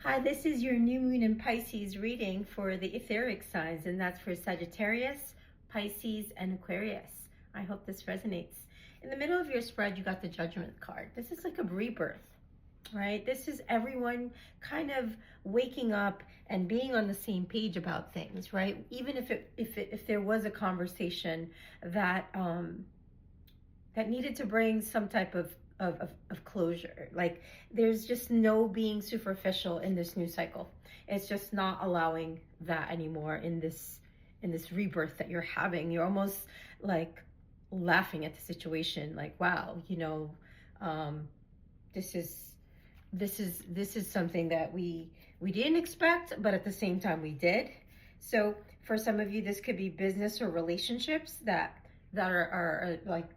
Hi, this is your new moon in Pisces reading for the etheric signs, and that's for Sagittarius, Pisces, and Aquarius. I hope this resonates. In the middle of your spread, you got the Judgment card. This is like a rebirth, right? This is everyone kind of waking up and being on the same page about things, right? Even if there was a conversation that that needed to bring some type of closure. Like, there's just no being superficial in this new cycle. It's just not allowing that anymore in this rebirth that you're having. You're almost like laughing at the situation, like, wow, this is something that we didn't expect, but at the same time we did. So for some of you, this could be business or relationships that are like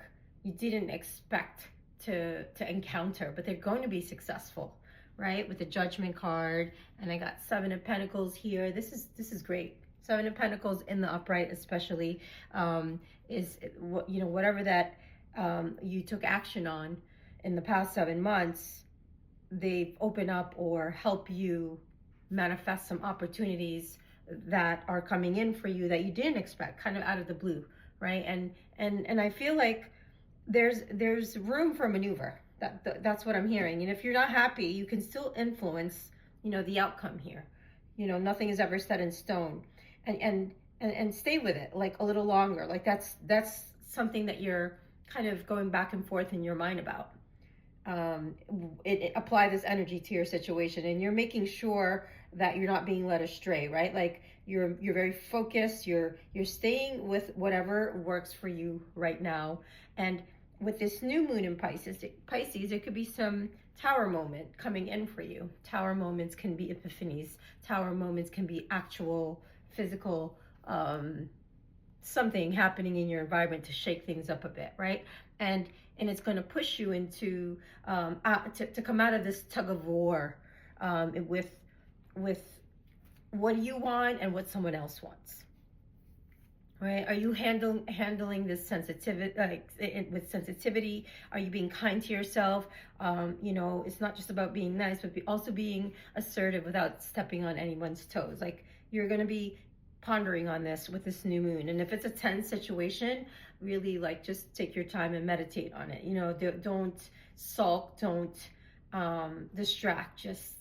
you didn't expect to encounter, but they're going to be successful, right? With the Judgment card, and I got Seven of Pentacles here. This is great. Seven of Pentacles in the upright, especially, is whatever that you took action on in the past 7 months, they've opened up or help you manifest some opportunities that are coming in for you that you didn't expect, kind of out of the blue, right? And I feel like there's room for maneuver. That's what I'm hearing. And if you're not happy, you can still influence, the outcome here. Nothing is ever set in stone, and stay with it like a little longer. Like that's something that you're kind of going back and forth in your mind about. Apply this energy to your situation, and you're making sure that you're not being led astray, right? Like you're very focused, you're staying with whatever works for you right now. And with this new moon in Pisces, there could be some tower moment coming in for you. Tower moments can be epiphanies. Tower moments can be actual physical something happening in your environment to shake things up a bit, right? And it's going to push you into to come out of this tug of war with what you want and what someone else wants, right? Are you handling this sensitivity, with sensitivity? Are you being kind to yourself? It's not just about being nice, but also being assertive without stepping on anyone's toes. Like, you're going to be pondering on this with this new moon. And if it's a tense situation, really, like, just take your time and meditate on it. Don't sulk, don't distract, just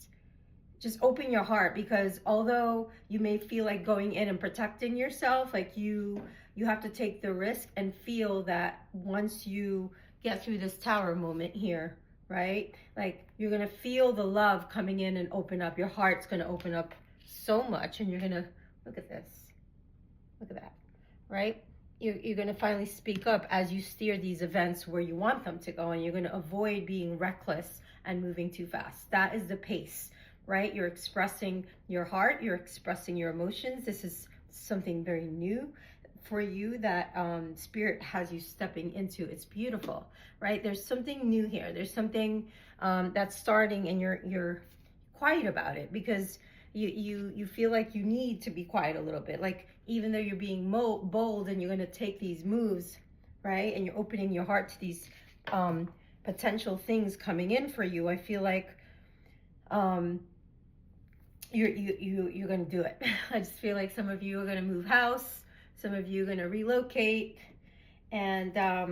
open your heart, because although you may feel like going in and protecting yourself, like you have to take the risk and feel that once you get through this tower moment here, right? Like, you're going to feel the love coming in and open up. Your heart's going to open up so much, and you're going to look at this. Look at that, right? You're going to finally speak up as you steer these events where you want them to go, and you're going to avoid being reckless and moving too fast. That is the pace, right? You're expressing your heart, you're expressing your emotions. This is something very new for you that Spirit has you stepping into. It's beautiful, right? There's something new here. There's something that's starting, and you're quiet about it because you feel like you need to be quiet a little bit. Like, even though you're being bold and you're going to take these moves, right? And you're opening your heart to these potential things coming in for you, I feel like you're going to do it. I just feel like some of you are going to move house, some of you are going to relocate, and I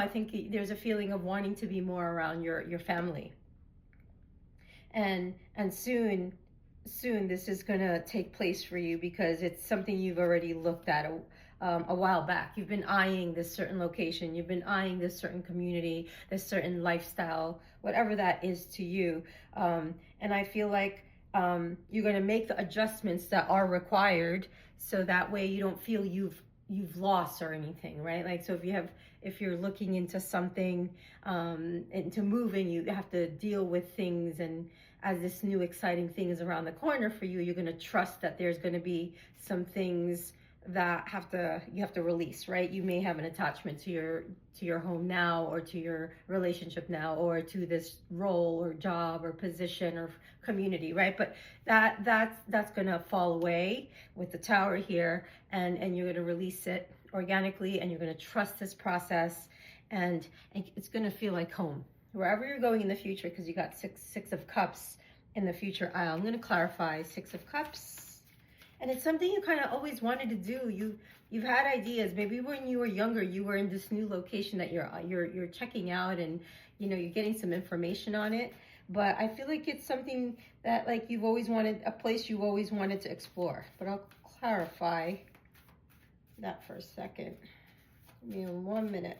think there's a feeling of wanting to be more around your family. And soon this is going to take place for you, because it's something you've already looked at a while back. You've been eyeing this certain location, you've been eyeing this certain community, this certain lifestyle, whatever that is to you. And I feel like you're going to make the adjustments that are required, so that way you don't feel you've lost or anything, right? Like, so if you're looking into something, into moving, you have to deal with things, and as this new exciting thing is around the corner for you, you're going to trust that there's going to be some things that you have to release, right? You may have an attachment to your home now, or to your relationship now, or to this role or job or position or community, right? But that's going to fall away with the Tower here, and you're going to release it organically, and you're going to trust this process, and it's going to feel like home. wherever you're going in the future, because you got six of cups in the future aisle. I'm going to clarify 6 of cups, and it's something you kind of always wanted to do. You've had ideas. Maybe when you were younger, you were in this new location that you're checking out, and you're getting some information on it. But I feel like it's something that, like, you've always wanted, a place you've always wanted to explore. But I'll clarify that for a second. Give me 1 minute.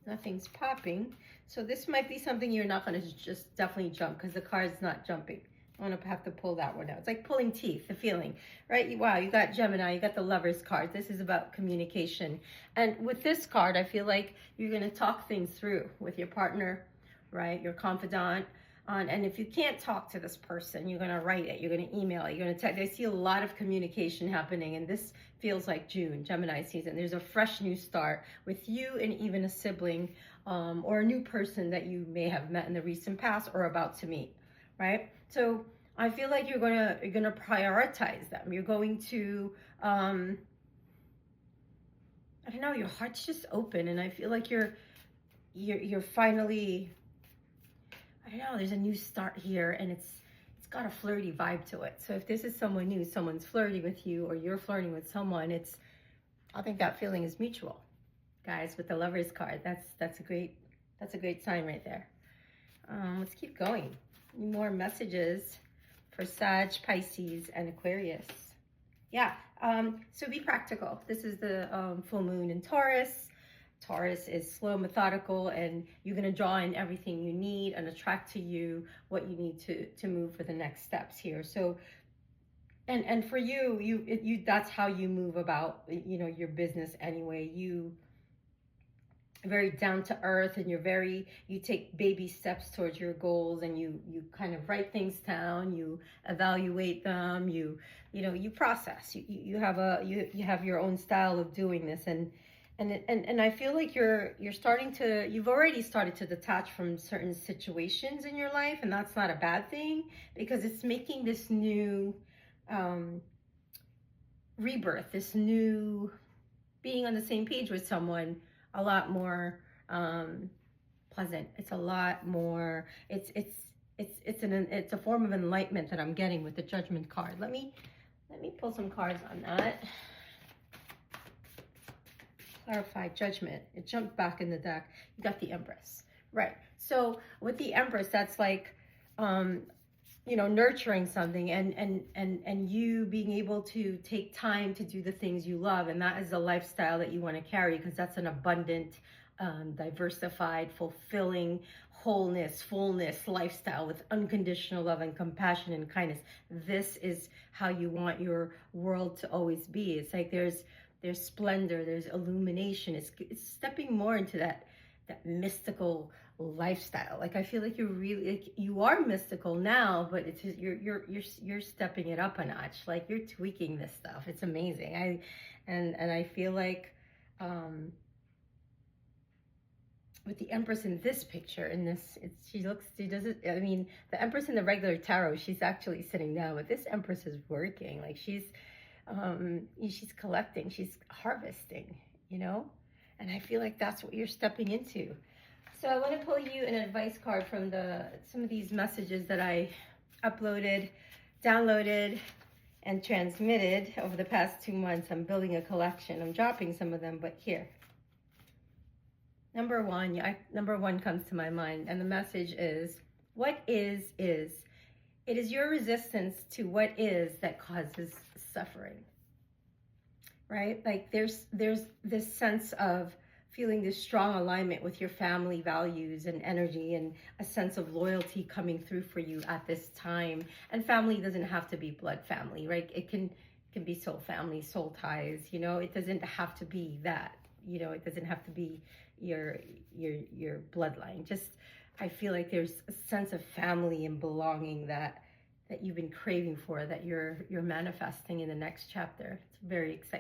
Nothing's popping. So this might be something you're not going to just definitely jump, because the card's not jumping. I'm going to have to pull that one out. It's like pulling teeth, the feeling, right? Wow, you got Gemini, you got the Lovers card. This is about communication. And with this card, I feel like you're going to talk things through with your partner, right? Your confidant. And if you can't talk to this person, you're going to write it, you're going to email it, you're going to text. I see a lot of communication happening, and this feels like June, Gemini season. There's a fresh new start with you and even a sibling or a new person that you may have met in the recent past or about to meet, right? So I feel like you're gonna prioritize them. You're going to I don't know, your heart's just open, and I feel like you're finally, I don't know, there's a new start here, and it's got a flirty vibe to it. So if this is someone new, someone's flirty with you, or you're flirting with someone, I think that feeling is mutual. Guys, with the Lovers card, that's a great sign right there. Let's keep going. More messages for Sag, Pisces, and Aquarius. Yeah, so be practical. This is the full moon in Taurus. Taurus is slow, methodical, and you're going to draw in everything you need and attract to you what you need to move for the next steps here. So, and for you, that's how you move about, your business anyway. You very down to earth, and you take baby steps towards your goals, and you kind of write things down, you evaluate them, you process. You have your own style of doing this, and I feel like you've already started to detach from certain situations in your life, and that's not a bad thing, because it's making this new rebirth, this new being on the same page with someone a lot more pleasant. It's a lot more, it's a form of enlightenment that I'm getting with the Judgment card. Let me pull some cards on that. Clarify Judgment. It jumped back in the deck. You got the Empress, right? So with the Empress, that's like nurturing something, and you being able to take time to do the things you love, and that is the lifestyle that you want to carry, because that's an abundant, diversified, fulfilling, wholeness, fullness lifestyle with unconditional love and compassion and kindness. This is how you want your world to always be. It's like there's splendor, there's illumination. It's stepping more into that mystical lifestyle. Like, I feel like you are mystical now, but it's just, you're stepping it up a notch. Like, you're tweaking this stuff. It's amazing. I feel like with the Empress in this picture, the Empress in the regular tarot, she's actually sitting down, but this Empress is working. Like, she's collecting, she's harvesting, and I feel like that's what you're stepping into. So I want to pull you an advice card from some of these messages that I uploaded, downloaded, and transmitted over the past 2 months. I'm building a collection. I'm dropping some of them, but here. Number one comes to my mind, and the message is, what is. It is your resistance to what is that causes suffering, right? Like, there's this sense of feeling this strong alignment with your family values and energy, and a sense of loyalty coming through for you at this time. And family doesn't have to be blood family, right? It can be soul family, soul ties, it doesn't have to be that, it doesn't have to be your bloodline. Just, I feel like there's a sense of family and belonging that you've been craving for, that you're manifesting in the next chapter. It's very exciting.